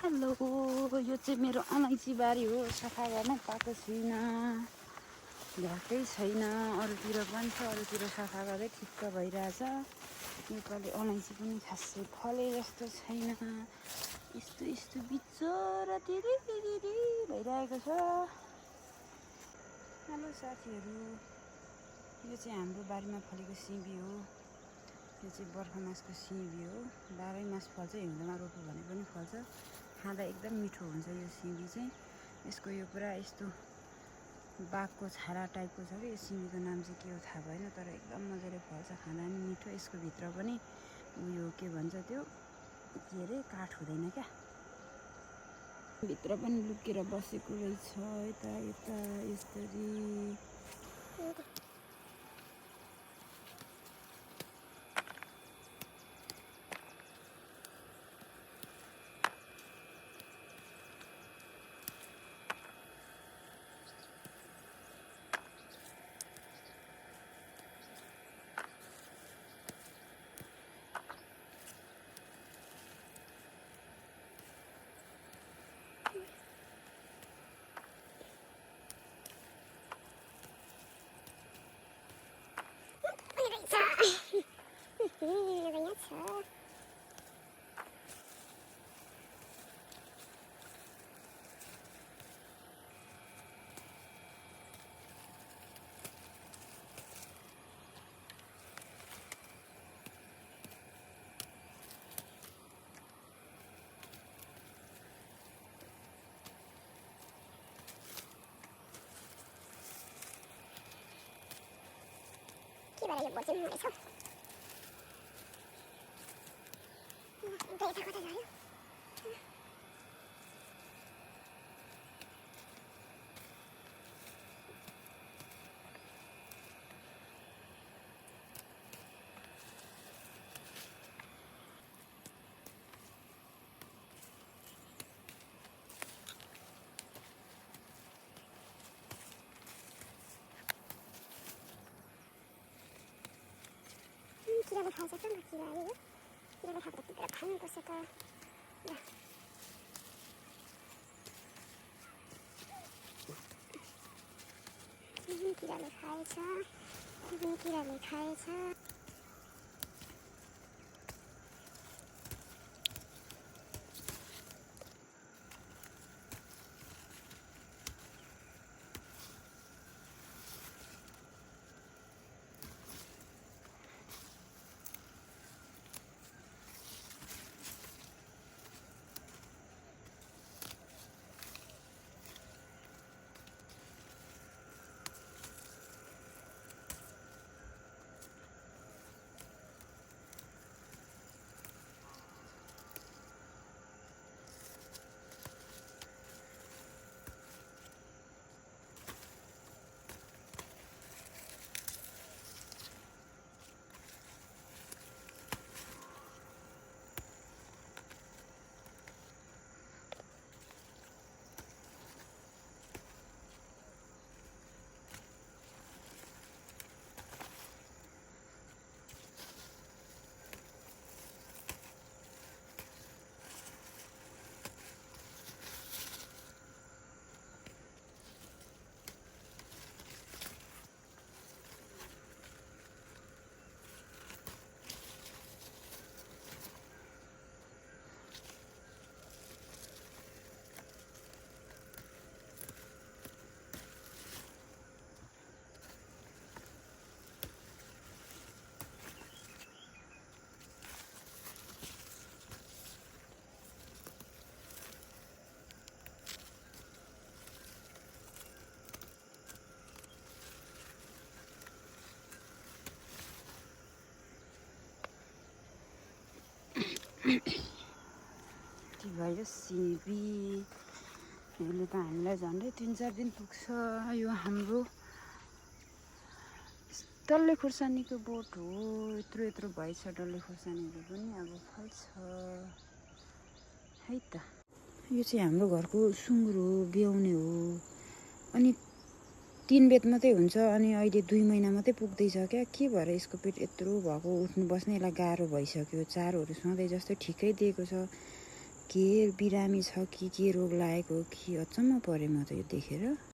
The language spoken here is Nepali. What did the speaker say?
हेलो, यो चाहिँ मेरो अलैँची बारी हो। सफा गर्न पाएको छुइनँ, भ्याएकै छैन। अरूतिर पनि छ, अरूतिर सफा गर्दै ठिक्क भइरहेछ। योपालि अलैँची पनि खासै फले जस्तो छैन। यस्तो यस्तो बिचरा धेरै भइरहेको छ। हेलो साथीहरू, यो चाहिँ हाम्रो बारीमा फलेको सिमी हो। यो चाहिँ बर्खा मासको सिमी हो। 12 मास फल्छ, हिउँदमा रोप्यो भने पनि फल्छ। खाँदा एकदम मिठो हुन्छ यो सिमी चाहिँ। यसको यो पुरा यस्तो बाघको छाला टाइपको छ कि यो सिमीको नाम चाहिँ के हो थाहा भएन, तर एकदम मजाले फल्छ, खाँदा पनि मिठो। यसको भित्र पनि उयो के भन्छ त्यो के अरे काठ हुँदैन क्या, भित्र पनि लुकेर बसेको रहेछ। यता यता यसरी के भएर यो बोच्नु हुँदैछ? यता कता झऱ्यो? किराले खाएछ त? किरा आयो यो। किराले खाएको त टिपेर खानुपर्छ त। ल किराले खाएछ, किराले खाएछ। के भयो सिमी? यसले त हामीलाई झन्डै 3-4 दिन पुग्छ। यो हाम्रो डल्ले खुर्सानीको बोट हो। यत्रो यत्रो भएछ डल्ले खुर्सानीहरू पनि, अब फल्छ है त। यो चाहिँ हाम्रो घरको सुँगुर हो, ब्याउने हो। अनि 3 बेत मात्रै हुन्छ, अनि अहिले 2 महिना मात्रै पुग्दैछ क्या। के भएर यसको पेट यत्रो भएको, उठ्नु बस्ने यसलाई गाह्रो भइसक्यो। चारोहरू सधैँ जस्तो ठिकै दिएको छ, के बिरामी छ कि के रोग लागेको हो कि अचम्म परेँ म त यो देखेर।